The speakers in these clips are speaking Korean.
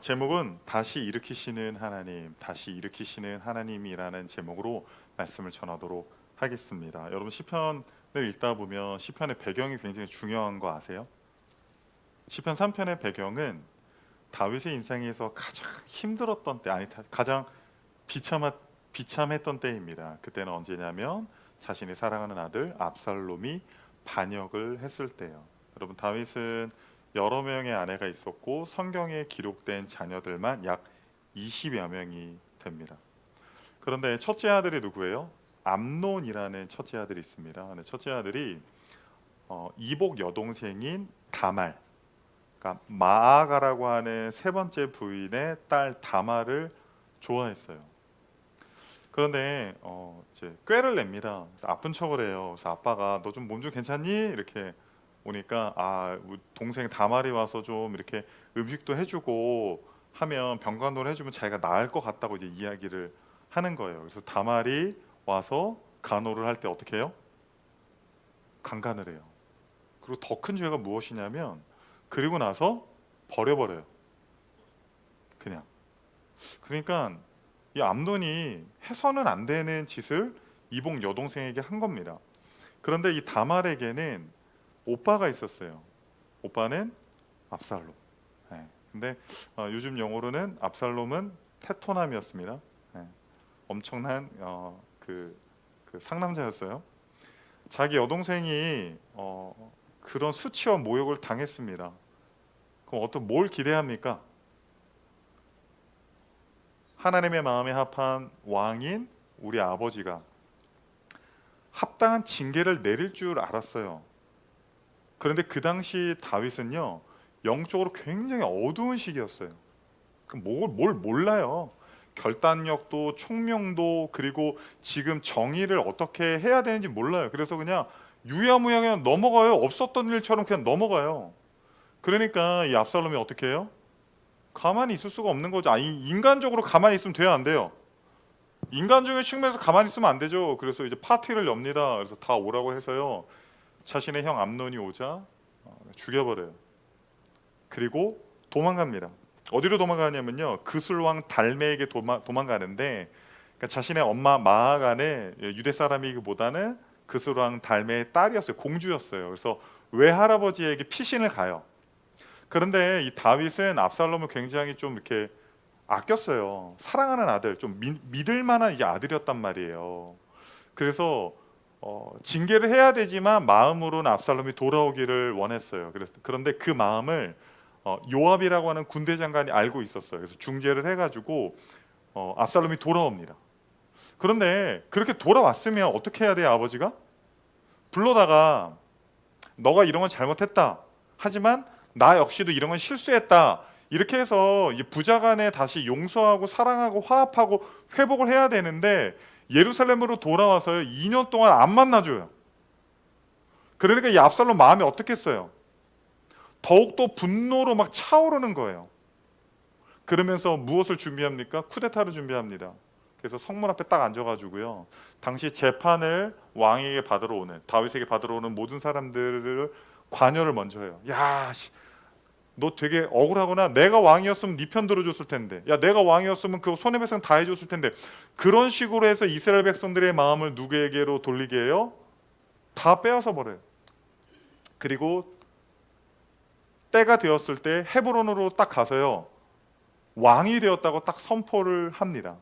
제목은 다시 일으키시는 하나님, 다시 일으키시는 하나님이라는 제목으로 말씀을 전하도록 하겠습니다. 여러분 시편을 읽다 보면 시편의 배경이 굉장히 중요한 거 아세요? 시편 3편의 배경은 다윗의 인생에서 가장 힘들었던 때, 가장 비참했던 때입니다. 그때는 언제냐면 자신이 사랑하는 아들 압살롬이 반역을 했을 때요. 여러분 다윗은 여러 명의 아내가 있었고 성경에 기록된 자녀들만 약 20여 명이 됩니다. 그런데 첫째 아들이 누구예요? 암논이라는 첫째 아들이 있습니다. 첫째 아들이 이복 여동생인 다말, 그러니까 마아가라고 하는 세 번째 부인의 딸 다말을 좋아했어요. 그런데 이제 꾀를 냅니다. 그래서 아픈 척을 해요. 그래서 아빠가 너 좀 몸 좀 괜찮니? 이렇게 오니까 우리 동생 다말이 와서 좀 이렇게 음식도 해주고 하면 병간호를 해주면 자기가 나을 것 같다고 이제 이야기를 하는 거예요. 그래서 다말이 와서 간호를 할 때 어떻게 해요? 강간을 해요. 그리고 더 큰 죄가 무엇이냐면 그리고 나서 버려버려요. 그냥. 그러니까 이 암논이 해서는 안 되는 짓을 이복 여동생에게 한 겁니다. 그런데 이 다말에게는 오빠가 있었어요. 오빠는 압살롬. 네. 근데 요즘 용어로는 압살롬은 테토남이었습니다. 네. 엄청난 그 상남자였어요. 자기 여동생이 그런 수치와 모욕을 당했습니다. 그럼 뭘 기대합니까? 하나님의 마음에 합한 왕인 우리 아버지가 합당한 징계를 내릴 줄 알았어요. 그런데 그 당시 다윗은요 영적으로 굉장히 어두운 시기였어요. 뭘 몰라요. 결단력도 총명도 그리고 지금 정의를 어떻게 해야 되는지 몰라요. 그래서 그냥 유야무야 그냥 넘어가요. 없었던 일처럼 그냥 넘어가요. 그러니까 이 압살롬이 어떻게 해요? 가만히 있을 수가 없는 거죠. 인간적으로 가만히 있으면 돼요, 안 돼요? 인간적인 측면에서 가만히 있으면 안 되죠. 그래서 이제 파티를 엽니다. 그래서 다 오라고 해서요. 자신의 형 암논이 오자 죽여버려요. 그리고 도망갑니다. 어디로 도망가냐면요, 그술왕 달메에게 도망가는데, 그러니까 자신의 엄마 마아간의 유대 사람이기보다는 그술왕 달메의 딸이었어요. 공주였어요. 그래서 외할아버지에게 피신을 가요. 그런데 이 다윗은 압살롬을 굉장히 좀 이렇게 아꼈어요. 사랑하는 아들, 좀 믿을 만한 이제 아들이었단 말이에요. 그래서 징계를 해야 되지만 마음으로는 압살롬이 돌아오기를 원했어요. 그런데 그 마음을 요압이라고 하는 군대 장관이 알고 있었어요. 그래서 중재를 해가지고 압살롬이 돌아옵니다. 그런데 그렇게 돌아왔으면 어떻게 해야 돼요? 아버지가 불러다가 너가 이런 건 잘못했다. 하지만 나 역시도 이런 건 실수했다. 이렇게 해서 이제 부자간에 다시 용서하고 사랑하고 화합하고 회복을 해야 되는데 예루살렘으로 돌아와서요 2년 동안 안 만나줘요. 그러니까 이 압살롬 마음이 어떻겠어요? 더욱더 분노로 막 차오르는 거예요. 그러면서 무엇을 준비합니까? 쿠데타를 준비합니다. 그래서 성문 앞에 딱 앉아가지고요, 당시 재판을 왕에게 받으러 오는, 다윗에게 받으러 오는 모든 사람들을 관여를 먼저 해요. 야, 너 되게 억울하구나. 내가 왕이었으면 네 편 들어줬을 텐데, 야 내가 왕이었으면 그 손해배상 다 해줬을 텐데. 그런 식으로 해서 이스라엘 백성들의 마음을 누구에게로 돌리게 해요? 다 빼앗아 버려요. 그리고 때가 되었을 때 헤브론으로 딱 가서요 왕이 되었다고 딱 선포를 합니다.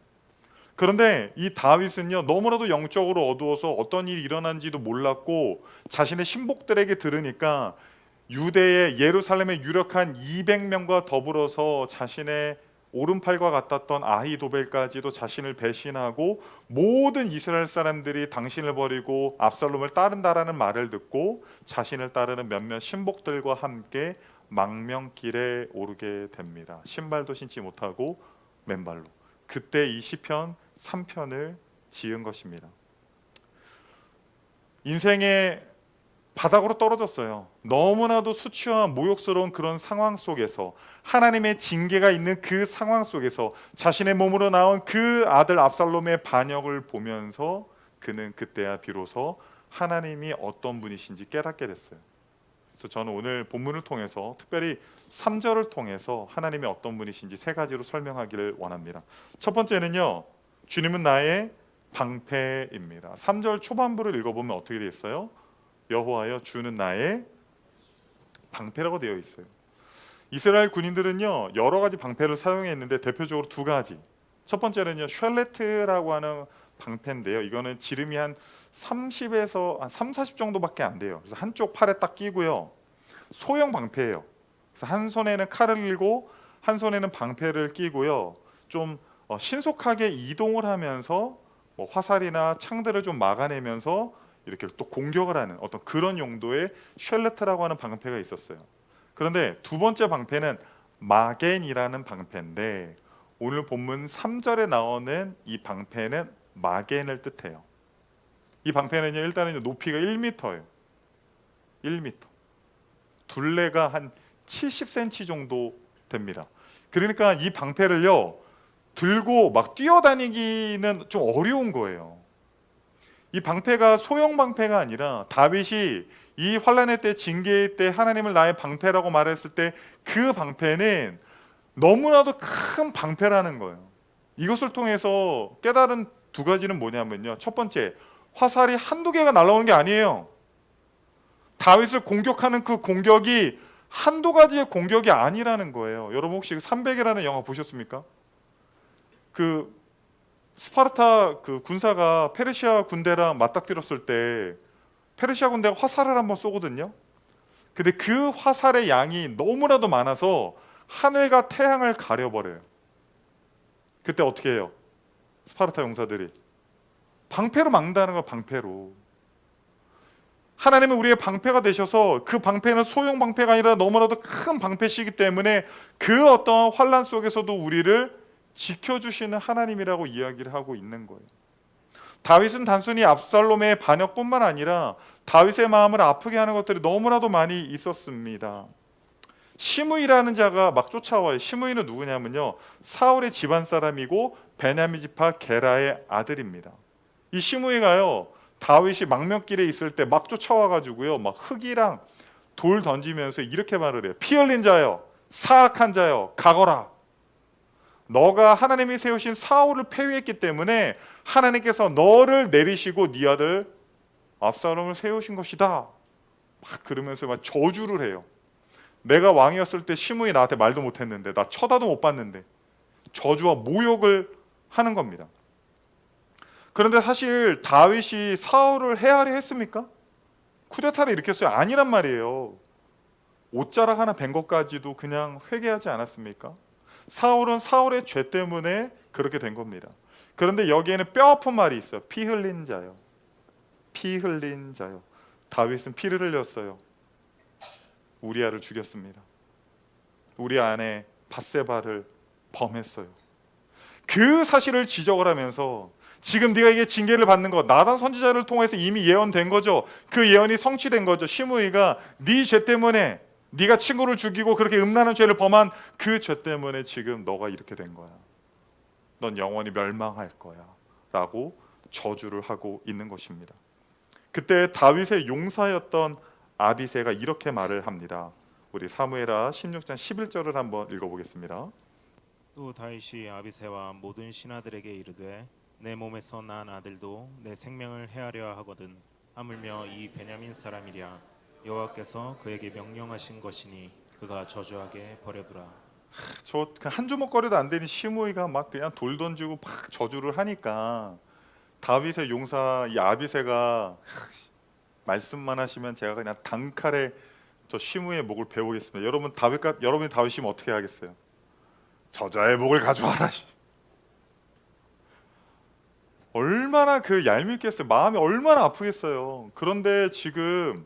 그런데 이 다윗은요 너무나도 영적으로 어두워서 어떤 일이 일어난지도 몰랐고, 자신의 신복들에게 들으니까 유대의 예루살렘의 유력한 200명과 더불어서 자신의 오른팔과 같았던 아히도벨까지도 자신을 배신하고 모든 이스라엘 사람들이 당신을 버리고 압살롬을 따른다라는 말을 듣고 자신을 따르는 몇몇 신복들과 함께 망명길에 오르게 됩니다. 신발도 신지 못하고 맨발로. 그때 이 시편 3편을 지은 것입니다. 인생의 바닥으로 떨어졌어요. 너무나도 수치와 모욕스러운 그런 상황 속에서, 하나님의 징계가 있는 그 상황 속에서 자신의 몸으로 나온 그 아들 압살롬의 반역을 보면서 그는 그때야 비로소 하나님이 어떤 분이신지 깨닫게 됐어요. 그래서 저는 오늘 본문을 통해서 특별히 3절을 통해서 하나님이 어떤 분이신지 세 가지로 설명하기를 원합니다. 첫 번째는요, 주님은 나의 방패입니다. 3절 초반부를 읽어보면 어떻게 되어 있어요? 여호와여 주는 나의 방패라고 되어 있어요. 이스라엘 군인들은요 여러 가지 방패를 사용했는데 대표적으로 두 가지. 첫 번째는요 쉘레트라고 하는 방패인데요. 이거는 지름이 한 30에서 한 3, 40 정도밖에 안 돼요. 그래서 한쪽 팔에 딱 끼고요. 소형 방패예요. 그래서 한 손에는 칼을 들고 한 손에는 방패를 끼고요. 좀 신속하게 이동을 하면서 뭐 화살이나 창들을 좀 막아내면서 이렇게 또 공격을 하는 어떤 그런 용도의 쉘레트라고 하는 방패가 있었어요. 그런데 두 번째 방패는 마겐이라는 방패인데 오늘 본문 3절에 나오는 이 방패는 마겐을 뜻해요. 이 방패는요 일단은 높이가 1m예요. 1m. 둘레가 한 70cm 정도 됩니다. 그러니까 이 방패를요 들고 막 뛰어다니기는 좀 어려운 거예요. 이 방패가 소형 방패가 아니라 다윗이 이 환란의 때 징계의 때 하나님을 나의 방패라고 말했을 때 그 방패는 너무나도 큰 방패라는 거예요. 이것을 통해서 깨달은 두 가지는 뭐냐면요. 첫 번째, 화살이 한두 개가 날아오는 게 아니에요. 다윗을 공격하는 그 공격이 한두 가지의 공격이 아니라는 거예요. 여러분 혹시 300이라는 영화 보셨습니까? 그 스파르타 그 군사가 페르시아 군대랑 맞닥뜨렸을 때 페르시아 군대가 화살을 한번 쏘거든요. 근데 그 화살의 양이 너무나도 많아서 하늘과 태양을 가려버려요. 그때 어떻게 해요? 스파르타 용사들이 방패로 막는다는 거. 방패로. 하나님은 우리의 방패가 되셔서 그 방패는 소형 방패가 아니라 너무나도 큰 방패시기 때문에 그 어떤 환란 속에서도 우리를 지켜주시는 하나님이라고 이야기를 하고 있는 거예요. 다윗은 단순히 압살롬의 반역뿐만 아니라 다윗의 마음을 아프게 하는 것들이 너무나도 많이 있었습니다. 시므이라는 자가 막 쫓아와요. 시므이는 누구냐면요 사울의 집안 사람이고 베냐민 지파 게라의 아들입니다. 이 시므이가요 다윗이 망명길에 있을 때 막 쫓아와가지고요 막 흙이랑 돌 던지면서 이렇게 말을 해요. 피 흘린 자여, 사악한 자여, 가거라. 너가 하나님이 세우신 사울을 폐위했기 때문에 하나님께서 너를 내리시고 네 아들 압살롬을 세우신 것이다. 막 그러면서 막 저주를 해요. 내가 왕이었을 때 시므이 나한테 말도 못했는데, 나 쳐다도 못 봤는데 저주와 모욕을 하는 겁니다. 그런데 사실 다윗이 사울을 해하려 했습니까? 쿠데타를 일으켰어요? 아니란 말이에요. 옷자락 하나 벤 것까지도 그냥 회개하지 않았습니까? 사울은 사울의 죄 때문에 그렇게 된 겁니다. 그런데 여기에는 뼈아픈 말이 있어요. 피 흘린 자요. 피 흘린 자요. 다윗은 피를 흘렸어요. 우리아를 죽였습니다. 우리아 안에 밧세바를 범했어요. 그 사실을 지적을 하면서 지금 네가 이게 징계를 받는 것, 나단 선지자를 통해서 이미 예언된 거죠. 그 예언이 성취된 거죠. 시므이가 네 죄 때문에, 네가 친구를 죽이고 그렇게 음란한 죄를 범한 그 죄 때문에 지금 너가 이렇게 된 거야. 넌 영원히 멸망할 거야 라고 저주를 하고 있는 것입니다. 그때 다윗의 용사였던 아비새가 이렇게 말을 합니다. 우리 사무엘하 16장 11절을 한번 읽어보겠습니다. 또 다윗이 아비새와 모든 신하들에게 이르되 내 몸에서 난 아들도 내 생명을 해하려 하거든 하물며 이 베냐민 사람이랴 여호와께서 그에게 명령하신 것이니 그가 저주하게 버려두라. 저 한 주먹거리도 안 되는 시므이가 막 그냥 돌 던지고 막 저주를 하니까 다윗의 용사 이 아비새가 말씀만 하시면 제가 그냥 단칼에 저 시므이의 목을 베우겠습니다. 여러분이 다윗이면 어떻게 하겠어요? 저자의 목을 가져와라. 얼마나 그 얄밉겠어요. 마음이 얼마나 아프겠어요. 그런데 지금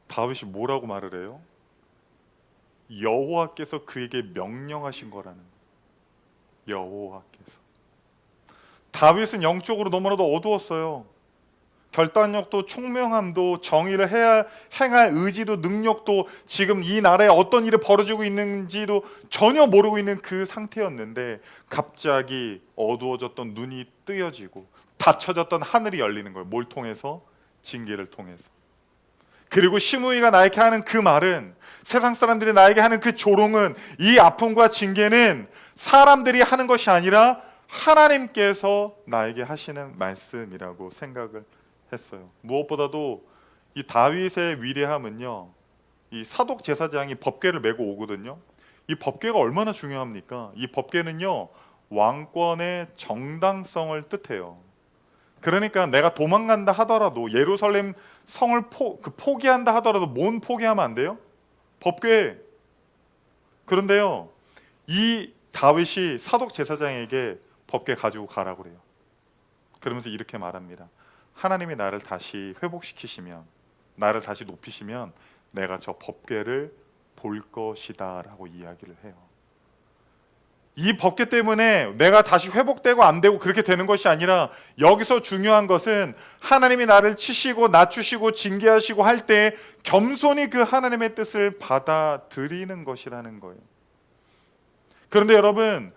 다윗이 뭐라고 말을 해요? 여호와께서 그에게 명령하신 거라는 거예요. 여호와께서. 다윗은 영적으로 너무나도 어두웠어요. 결단력도 총명함도 정의를 행할 의지도 능력도 지금 이 나라에 어떤 일이 벌어지고 있는지도 전혀 모르고 있는 그 상태였는데 갑자기 어두워졌던 눈이 뜨여지고 닫혀졌던 하늘이 열리는 거예요. 뭘 통해서? 징계를 통해서. 그리고 시므이가 나에게 하는 그 말은, 세상 사람들이 나에게 하는 그 조롱은, 이 아픔과 징계는 사람들이 하는 것이 아니라 하나님께서 나에게 하시는 말씀이라고 생각을 했어요. 무엇보다도 이 다윗의 위대함은요, 이 사독 제사장이 법궤를 메고 오거든요. 이 법궤가 얼마나 중요합니까? 이 법궤는요, 왕권의 정당성을 뜻해요. 그러니까 내가 도망간다 하더라도, 예루살렘 성을 포기한다 하더라도 뭔 포기하면 안 돼요? 법궤. 그런데요, 이 다윗이 사독 제사장에게 법궤 가지고 가라고 그래요. 그러면서 이렇게 말합니다. 하나님이 나를 다시 회복시키시면, 나를 다시 높이시면 내가 저 법궤를 볼 것이다 라고 이야기를 해요. 이 법궤 때문에 내가 다시 회복되고 안 되고 그렇게 되는 것이 아니라, 여기서 중요한 것은 하나님이 나를 치시고 낮추시고 징계하시고 할 때 겸손히 그 하나님의 뜻을 받아들이는 것이라는 거예요. 그런데 여러분,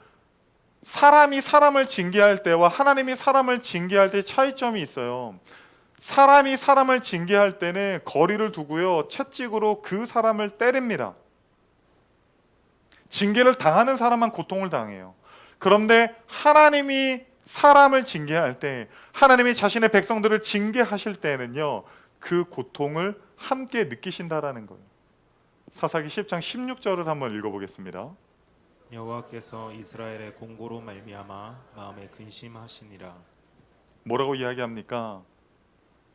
사람이 사람을 징계할 때와 하나님이 사람을 징계할 때 차이점이 있어요. 사람이 사람을 징계할 때는 거리를 두고요, 채찍으로 그 사람을 때립니다. 징계를 당하는 사람만 고통을 당해요. 그런데 하나님이 사람을 징계할 때, 하나님이 자신의 백성들을 징계하실 때는요, 그 고통을 함께 느끼신다라는 거예요. 사사기 10장 16절을 한번 읽어보겠습니다. 여호와께서 이스라엘의 공고로 말미암아 마음에 근심하시니라. 뭐라고 이야기합니까?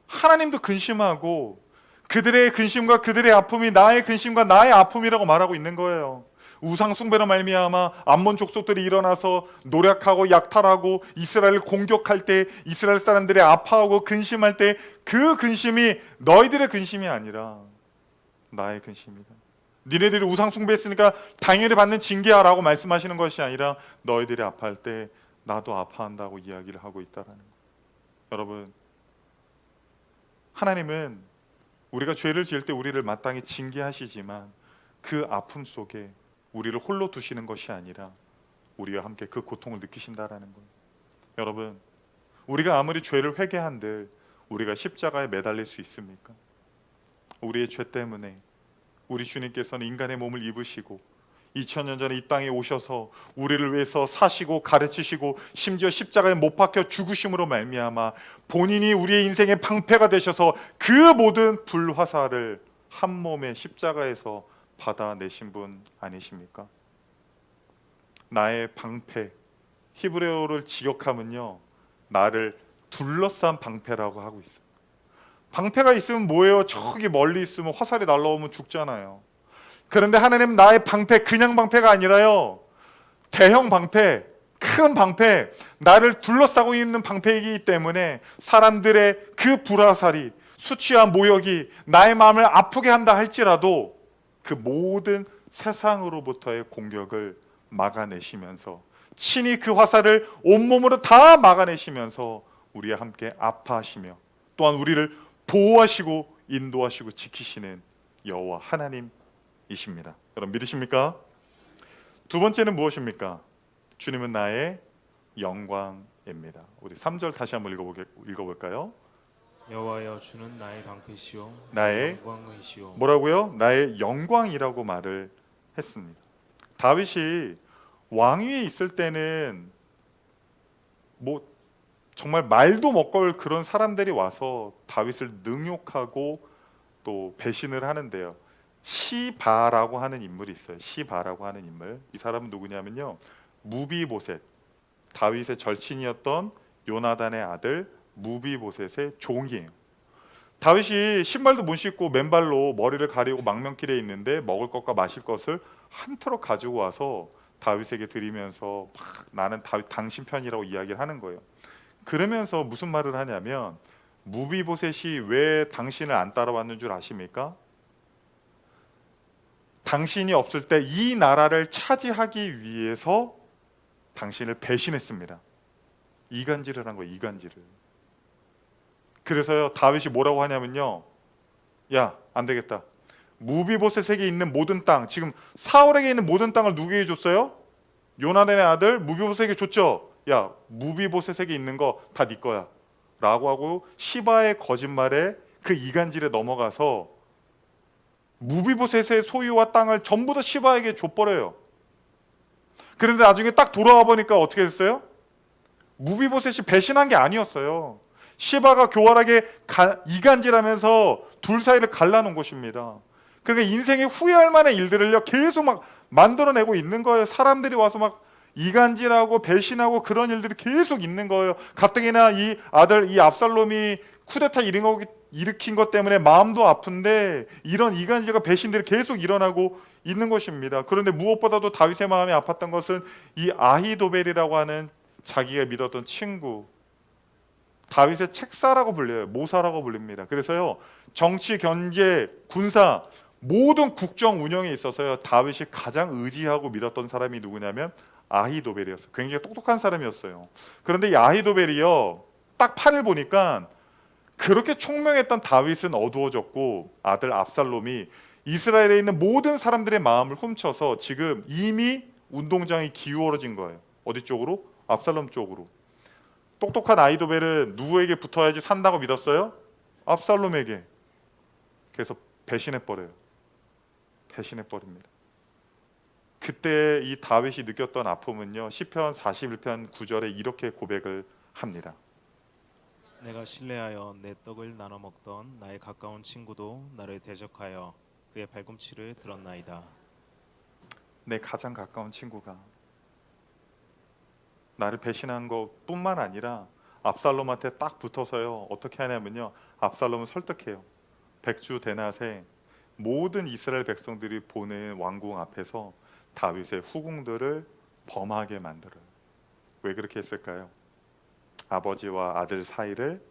하나님도 근심하고, 그들의 근심과 그들의 아픔이 나의 근심과 나의 아픔이라고 말하고 있는 거예요. 우상 숭배로 말미암아 암몬 족속들이 일어나서 노력하고 약탈하고 이스라엘을 공격할 때, 이스라엘 사람들이 아파하고 근심할 때, 그 근심이 너희들의 근심이 아니라 나의 근심이다. 니네들이 우상 숭배했으니까 당연히 받는 징계야라고 말씀하시는 것이 아니라, 너희들이 아파할 때 나도 아파한다고 이야기를 하고 있다라는 거예요. 여러분, 하나님은 우리가 죄를 지을 때 우리를 마땅히 징계하시지만, 그 아픔 속에 우리를 홀로 두시는 것이 아니라 우리와 함께 그 고통을 느끼신다라는 거예요. 여러분, 우리가 아무리 죄를 회개한들 우리가 십자가에 매달릴 수 있습니까? 우리의 죄 때문에 우리 주님께서는 인간의 몸을 입으시고 2000년 전에 이 땅에 오셔서 우리를 위해서 사시고 가르치시고, 심지어 십자가에 못 박혀 죽으심으로 말미암아 본인이 우리의 인생의 방패가 되셔서 그 모든 불화살을 한 몸에 십자가에서 받아내신 분 아니십니까? 나의 방패, 히브리어를 직역하면요, 나를 둘러싼 방패라고 하고 있어요. 방패가 있으면 뭐예요? 저기 멀리 있으면 화살이 날라오면 죽잖아요. 그런데 하나님은 나의 방패, 그냥 방패가 아니라요, 대형 방패, 큰 방패, 나를 둘러싸고 있는 방패이기 때문에 사람들의 그 불화살이, 수치와 모욕이 나의 마음을 아프게 한다 할지라도 그 모든 세상으로부터의 공격을 막아내시면서, 친히 그 화살을 온몸으로 다 막아내시면서 우리와 함께 아파하시며, 또한 우리를 보호하시고 인도하시고 지키시는 여호와 하나님이십니다. 여러분 믿으십니까? 두 번째는 무엇입니까? 주님은 나의 영광입니다. 우리 3절 다시 한번 읽어볼까요? 여호와여, 주는 나의 방패시요 나의 영광이시요. 뭐라고요? 나의 영광이라고 말을 했습니다. 다윗이 왕위에 있을 때는 뭐 정말 말도 못 걸 그런 사람들이 와서 다윗을 능욕하고 또 배신을 하는데요, 시바라고 하는 인물이 있어요. 시바라고 하는 인물. 이 사람은 누구냐면요, 무비보셋, 다윗의 절친이었던 요나단의 아들 무비보셋의 종이에요. 다윗이 신발도 못 신고 맨발로 머리를 가리고 망명길에 있는데 먹을 것과 마실 것을 한 트럭 가지고 와서 다윗에게 드리면서 막 나는 다윗 당신 편이라고 이야기를 하는 거예요. 그러면서 무슨 말을 하냐면, 무비보셋이 왜 당신을 안 따라왔는 줄 아십니까? 당신이 없을 때 이 나라를 차지하기 위해서 당신을 배신했습니다. 이간질을 한 거예요. 이간질을. 그래서요, 다윗이 뭐라고 하냐면요, 야, 안 되겠다. 무비보셋에게 있는 모든 땅, 지금 사울에게 있는 모든 땅을 누구에게 줬어요? 요나단의 아들 무비보셋에게 줬죠. 야, 무비보셋에게 있는 거 다 네 거야 라고 하고, 시바의 거짓말에 그 이간질에 넘어가서 무비보셋의 소유와 땅을 전부 다 시바에게 줘버려요. 그런데 나중에 딱 돌아와 보니까 어떻게 됐어요? 무비보셋이 배신한 게 아니었어요. 시바가 교활하게 이간질하면서 둘 사이를 갈라놓은 것입니다. 그러니까 인생에 후회할 만한 일들을요 계속 막 만들어내고 있는 거예요. 사람들이 와서 막 이간질하고 배신하고 그런 일들이 계속 있는 거예요. 가뜩이나 이 아들 이 압살롬이 쿠데타 일으킨 것 때문에 마음도 아픈데 이런 이간질과 배신들이 계속 일어나고 있는 것입니다. 그런데 무엇보다도 다윗의 마음이 아팠던 것은 이 아히도벨이라고 하는 자기가 믿었던 친구, 다윗의 책사라고 불려요. 모사라고 불립니다. 그래서요 정치, 경제, 군사 모든 국정 운영에 있어서요 다윗이 가장 의지하고 믿었던 사람이 누구냐면 아히도벨이었어요. 굉장히 똑똑한 사람이었어요. 그런데 이 아히도벨이요 딱 판을 보니까 그렇게 총명했던 다윗은 어두워졌고 아들 압살롬이 이스라엘에 있는 모든 사람들의 마음을 훔쳐서 지금 이미 운동장이 기울어진 거예요. 어디 쪽으로? 압살롬 쪽으로. 똑똑한 아히도벨은 누구에게 붙어야지 산다고 믿었어요? 압살롬에게. 그래서 배신해버려요. 배신해버립니다. 그때 이 다윗이 느꼈던 아픔은요 시편 41편 9절에 이렇게 고백을 합니다. 내가 신뢰하여 내 떡을 나눠 먹던 나의 가까운 친구도 나를 대적하여 그의 발꿈치를 들었나이다. 내 가장 가까운 친구가 나를 배신한 것뿐만 아니라 압살롬한테 딱 붙어서요 어떻게 하냐면요 압살롬을 설득해요. 백주 대낮에 모든 이스라엘 백성들이 보는 왕궁 앞에서 다윗의 후궁들을 범하게 만들어요. 왜 그렇게 했을까요? 아버지와 아들 사이를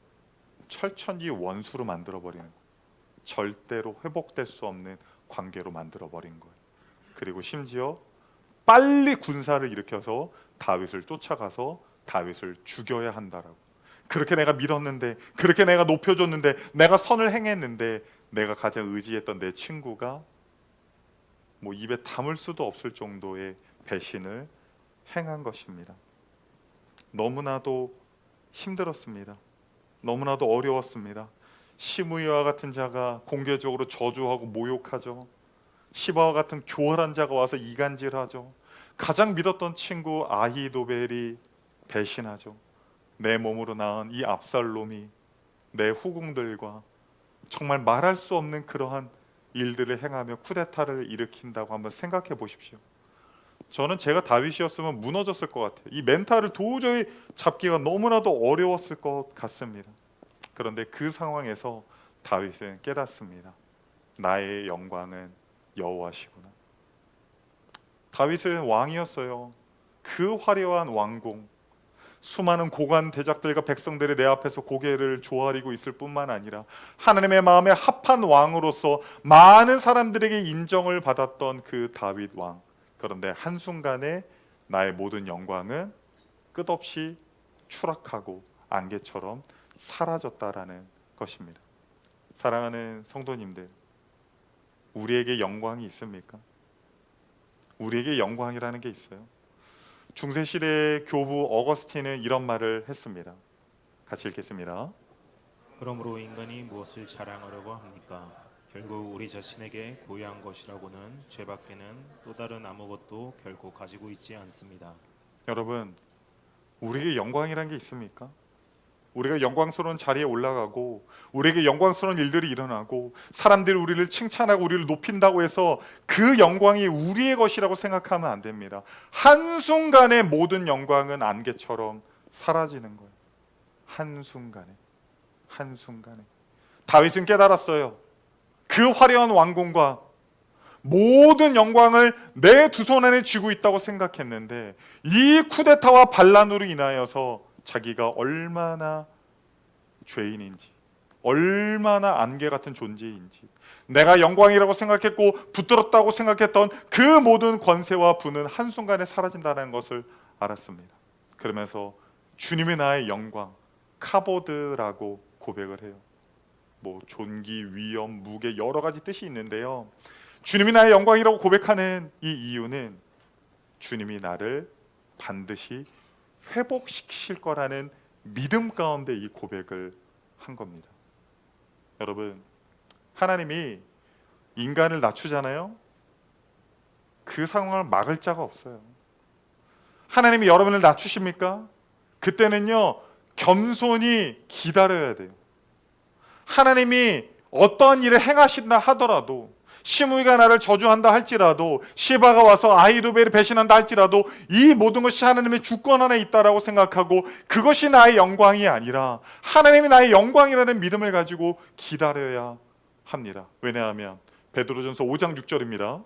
철천지 원수로 만들어버리는 거예요. 절대로 회복될 수 없는 관계로 만들어버린 거예요. 그리고 심지어 빨리 군사를 일으켜서 다윗을 쫓아가서 다윗을 죽여야 한다라고. 그렇게 내가 믿었는데, 그렇게 내가 높여줬는데, 내가 선을 행했는데 내가 가장 의지했던 내 친구가 뭐 입에 담을 수도 없을 정도의 배신을 행한 것입니다. 너무나도 힘들었습니다. 너무나도 어려웠습니다. 시므이와 같은 자가 공개적으로 저주하고 모욕하죠. 시바와 같은 교활한 자가 와서 이간질하죠. 가장 믿었던 친구 아히도벨이 배신하죠. 내 몸으로 낳은 이 압살롬이 내 후궁들과 정말 말할 수 없는 그러한 일들을 행하며 쿠데타를 일으킨다고 한번 생각해 보십시오. 저는 제가 다윗이었으면 무너졌을 것 같아요. 이 멘탈을 도저히 잡기가 너무나도 어려웠을 것 같습니다. 그런데 그 상황에서 다윗은 깨닫습니다. 나의 영광은 여호와시구나. 다윗은 왕이었어요. 그 화려한 왕궁, 수많은 고관 대작들과 백성들이 내 앞에서 고개를 조아리고 있을 뿐만 아니라 하나님의 마음에 합한 왕으로서 많은 사람들에게 인정을 받았던 그 다윗 왕. 그런데 한순간에 나의 모든 영광은 끝없이 추락하고 안개처럼 사라졌다라는 것입니다. 사랑하는 성도님들, 우리에게 영광이 있습니까? 우리에게 영광이라는 게 있어요. 중세시대 교부 어거스틴은 이런 말을 했습니다. 같이 읽겠습니다. 그러므로 인간이 무엇을 자랑하려고 합니까? 결국 우리 자신에게 고유한 것이라고는 죄밖에는 또 다른 아무것도 결코 가지고 있지 않습니다. 여러분, 우리에게 영광이라는 게 있습니까? 우리가 영광스러운 자리에 올라가고 우리에게 영광스러운 일들이 일어나고 사람들이 우리를 칭찬하고 우리를 높인다고 해서 그 영광이 우리의 것이라고 생각하면 안 됩니다. 한순간에 모든 영광은 안개처럼 사라지는 거예요. 한순간에. 다윗은 깨달았어요. 그 화려한 왕궁과 모든 영광을 내 두 손 안에 쥐고 있다고 생각했는데 이 쿠데타와 반란으로 인하여서 자기가 얼마나 죄인인지, 얼마나 안개 같은 존재인지, 내가 영광이라고 생각했고 붙들었다고 생각했던 그 모든 권세와 부는 한순간에 사라진다는 것을 알았습니다. 그러면서 주님이 나의 영광, 카보드라고 고백을 해요. 뭐 존귀, 위엄, 무게 여러 가지 뜻이 있는데요. 주님이 나의 영광이라고 고백하는 이 이유는 주님이 나를 반드시 회복시키실 거라는 믿음 가운데 이 고백을 한 겁니다. 여러분, 하나님이 인간을 낮추잖아요. 그 상황을 막을 자가 없어요. 하나님이 여러분을 낮추십니까? 그때는요, 겸손히 기다려야 돼요. 하나님이 어떠한 일을 행하신다 하더라도, 시므이가 나를 저주한다 할지라도, 시바가 와서 아히도벨을 배신한다 할지라도 이 모든 것이 하나님의 주권 안에 있다라고 생각하고 그것이 나의 영광이 아니라 하나님이 나의 영광이라는 믿음을 가지고 기다려야 합니다. 왜냐하면 베드로전서 5장 6절입니다.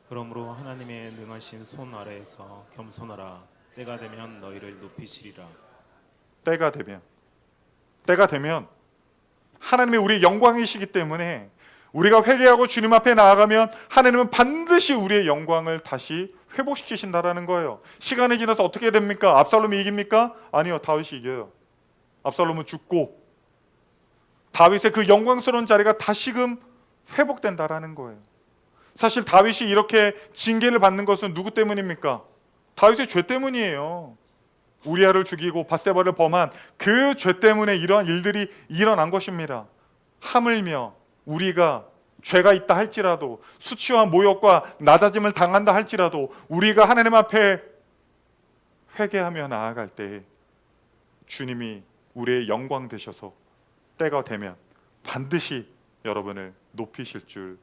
그러므로 하나님의 능하신 손 아래에서 겸손하라. 때가 되면 너희를 높이시리라. 때가 되면 하나님이 우리의 영광이시기 때문에 우리가 회개하고 주님 앞에 나아가면 하나님은 반드시 우리의 영광을 다시 회복시키신다라는 거예요. 시간이 지나서 어떻게 됩니까? 압살롬이 이깁니까? 아니요, 다윗이 이겨요. 압살롬은 죽고 다윗의 그 영광스러운 자리가 다시금 회복된다라는 거예요. 사실 다윗이 이렇게 징계를 받는 것은 누구 때문입니까? 다윗의 죄 때문이에요. 우리아를 죽이고 밧세바를 범한 그 죄 때문에 이러한 일들이 일어난 것입니다. 하물며 우리가 죄가 있다 할지라도, 수치와 모욕과 낮아짐을 당한다 할지라도 우리가 하나님 앞에 회개하며 나아갈 때 주님이 우리의 영광 되셔서 때가 되면 반드시 여러분을 높이실 줄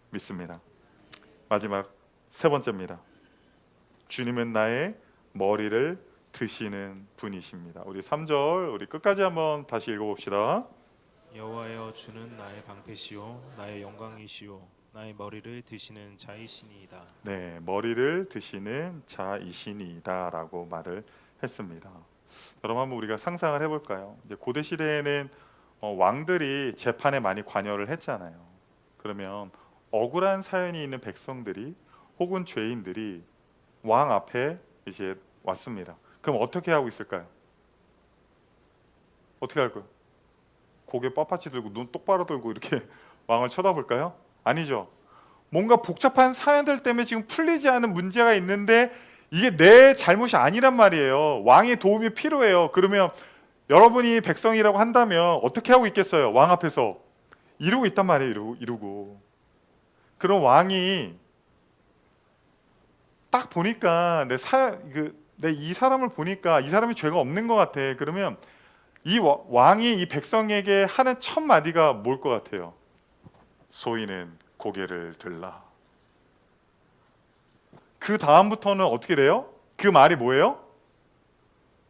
믿습니다. 마지막 세 번째입니다. 주님은 나의 머리를 드시는 분이십니다. 우리 3절 우리 끝까지 한번 다시 읽어봅시다. 여호와여, 주는 나의 방패시요 나의 영광이시요 나의 머리를 드시는 자이시니이다. 네, 머리를 드시는 자이시니이다라고 말을 했습니다. 여러분 한번 우리가 상상을 해볼까요? 이제 고대 시대에는 왕들이 재판에 많이 관여를 했잖아요. 그러면 억울한 사연이 있는 백성들이 혹은 죄인들이 왕 앞에 이제 왔습니다. 그럼 어떻게 하고 있을까요? 어떻게 할까요? 고개 빳빳이 들고 눈 똑바로 들고 이렇게 왕을 쳐다볼까요? 아니죠. 뭔가 복잡한 사연들 때문에 지금 풀리지 않은 문제가 있는데 이게 내 잘못이 아니란 말이에요. 왕의 도움이 필요해요. 그러면 여러분이 백성이라고 한다면 어떻게 하고 있겠어요? 왕 앞에서 이러고 있단 말이에요. 이러고. 그럼 왕이 딱 보니까 내 이 사람을 보니까 이 사람이 죄가 없는 것 같아. 그러면 이 왕이 이 백성에게 하는 첫 마디가 뭘 것 같아요? 소인은 고개를 들라. 그 다음부터는 어떻게 돼요? 그 말이 뭐예요?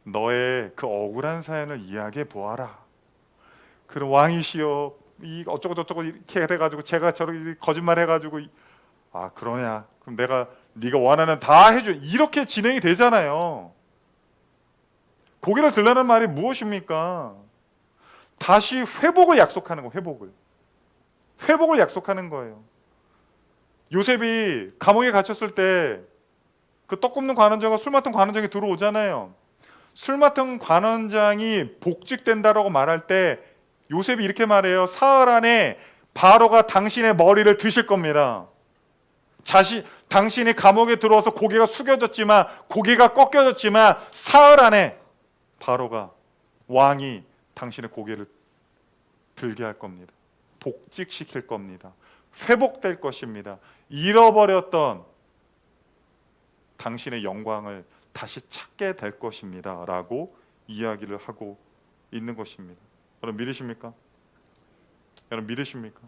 너의 그 억울한 사연을 이야기해 보아라. 그럼 왕이시여, 이 어쩌고 저쩌고 이렇게 해가지고 제가 저렇게 거짓말 해가지고 아 그러냐? 그럼 내가 네가 원하는 다 해줘. 이렇게 진행이 되잖아요. 고개를 들라는 말이 무엇입니까? 다시 회복을 약속하는 거. 회복을 약속하는 거예요. 요셉이 감옥에 갇혔을 때 그 떡 굽는 관원장과 술 맡은 관원장이 들어오잖아요. 술 맡은 관원장이 복직된다라고 말할 때 요셉이 이렇게 말해요. 사흘 안에 바로가 당신의 머리를 드실 겁니다. 당신이 감옥에 들어와서 고개가 숙여졌지만, 고개가 꺾여졌지만 사흘 안에 바로가, 왕이 당신의 고개를 들게 할 겁니다. 복직시킬 겁니다. 회복될 것입니다. 잃어버렸던 당신의 영광을 다시 찾게 될 것입니다 라고 이야기를 하고 있는 것입니다. 여러분 믿으십니까? 여러분 믿으십니까?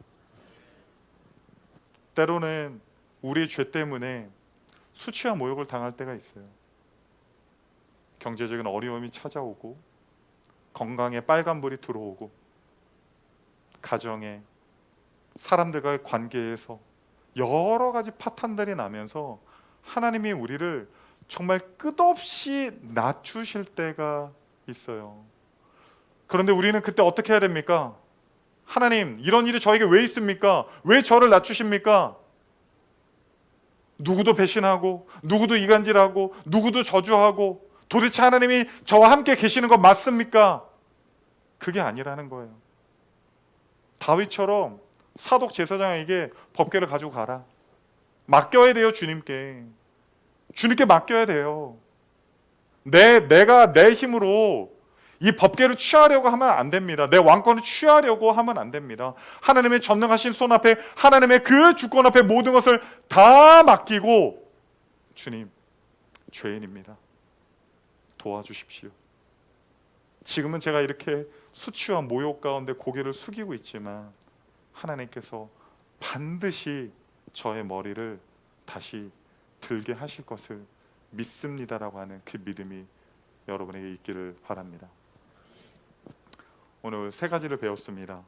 때로는 우리의 죄 때문에 수치와 모욕을 당할 때가 있어요. 경제적인 어려움이 찾아오고, 건강에 빨간불이 들어오고, 가정에 사람들과의 관계에서 여러 가지 파탄들이 나면서 하나님이 우리를 정말 끝없이 낮추실 때가 있어요. 그런데 우리는 그때 어떻게 해야 됩니까? 하나님, 이런 일이 저에게 왜 있습니까? 왜 저를 낮추십니까? 누구도 배신하고, 누구도 이간질하고, 누구도 저주하고, 도대체 하나님이 저와 함께 계시는 거 맞습니까? 그게 아니라는 거예요. 다윗처럼 사독 제사장에게 법궤를 가지고 가라. 맡겨야 돼요. 주님께 맡겨야 돼요. 내가 내 힘으로 이 법궤를 취하려고 하면 안 됩니다. 내 왕권을 취하려고 하면 안 됩니다. 하나님의 전능하신 손 앞에, 하나님의 그 주권 앞에 모든 것을 다 맡기고, 주님, 죄인입니다. 도와주십시오. 지금은 제가 이렇게 수치와 모욕 가운데 고개를 숙이고 있지만 하나님께서 반드시 저의 머리를 다시 들게 하실 것을 믿습니다라고 하는 그 믿음이 여러분에게 있기를 바랍니다. 오늘 세 가지를 배웠습니다.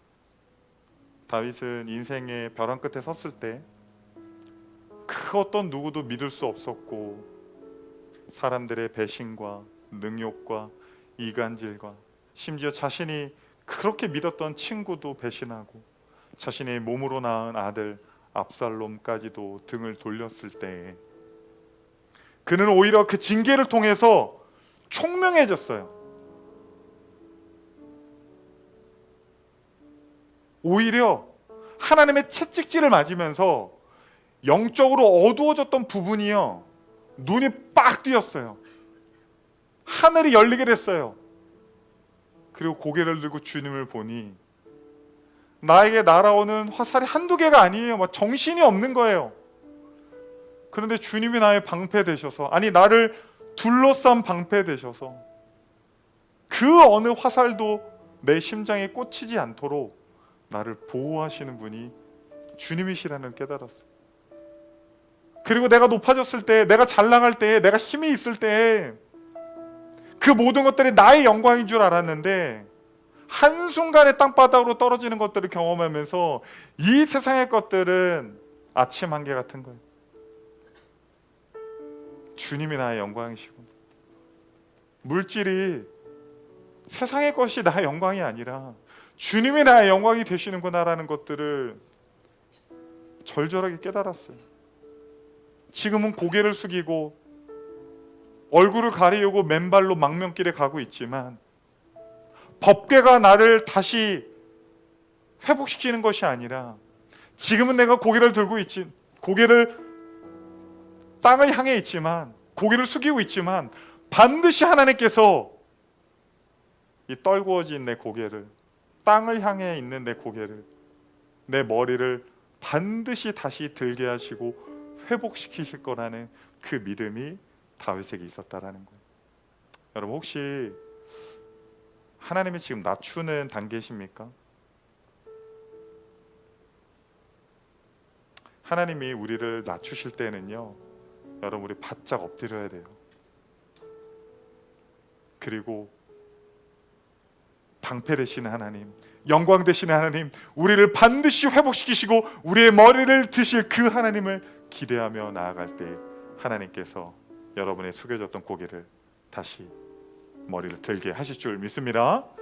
다윗은 인생의 벼랑 끝에 섰을 때 그 어떤 누구도 믿을 수 없었고, 사람들의 배신과 능욕과 이간질과 심지어 자신이 그렇게 믿었던 친구도 배신하고 자신의 몸으로 낳은 아들 압살롬까지도 등을 돌렸을 때 그는 오히려 그 징계를 통해서 총명해졌어요. 오히려 하나님의 채찍질을 맞으면서 영적으로 어두워졌던 부분이요, 눈이 빡 뜨였어요. 하늘이 열리게 됐어요. 그리고 고개를 들고 주님을 보니 나에게 날아오는 화살이 한두 개가 아니에요. 막 정신이 없는 거예요. 그런데 주님이 나의 방패 되셔서, 아니 나를 둘러싼 방패 되셔서 그 어느 화살도 내 심장에 꽂히지 않도록 나를 보호하시는 분이 주님이시라는 걸 깨달았어요. 그리고 내가 높아졌을 때, 내가 잘 나갈 때, 내가 힘이 있을 때 그 모든 것들이 나의 영광인 줄 알았는데 한순간에 땅바닥으로 떨어지는 것들을 경험하면서 이 세상의 것들은 아침 한개 같은 거예요. 주님이 나의 영광이시고, 물질이 세상의 것이 나의 영광이 아니라 주님이 나의 영광이 되시는구나라는 것들을 절절하게 깨달았어요. 지금은 고개를 숙이고 얼굴을 가리우고 맨발로 망명길에 가고 있지만 법궤가 나를 다시 회복시키는 것이 아니라, 지금은 내가 고개를 들고 있지, 고개를 땅을 향해 있지만, 고개를 숙이고 있지만 반드시 하나님께서 이 떨구어진 내 고개를, 땅을 향해 있는 내 고개를, 내 머리를 반드시 다시 들게 하시고 회복시키실 거라는 그 믿음이 다윗에게 있었다라는 거예요. 여러분, 혹시 하나님이 지금 낮추는 단계십니까? 하나님이 우리를 낮추실 때는요, 여러분, 우리 바짝 엎드려야 돼요. 그리고 방패 되시는 하나님, 영광 되시는 하나님, 우리를 반드시 회복시키시고 우리의 머리를 드실 그 하나님을 기대하며 나아갈 때 하나님께서 여러분의 숙여졌던 고개를 다시 머리를 들게 하실 줄 믿습니다.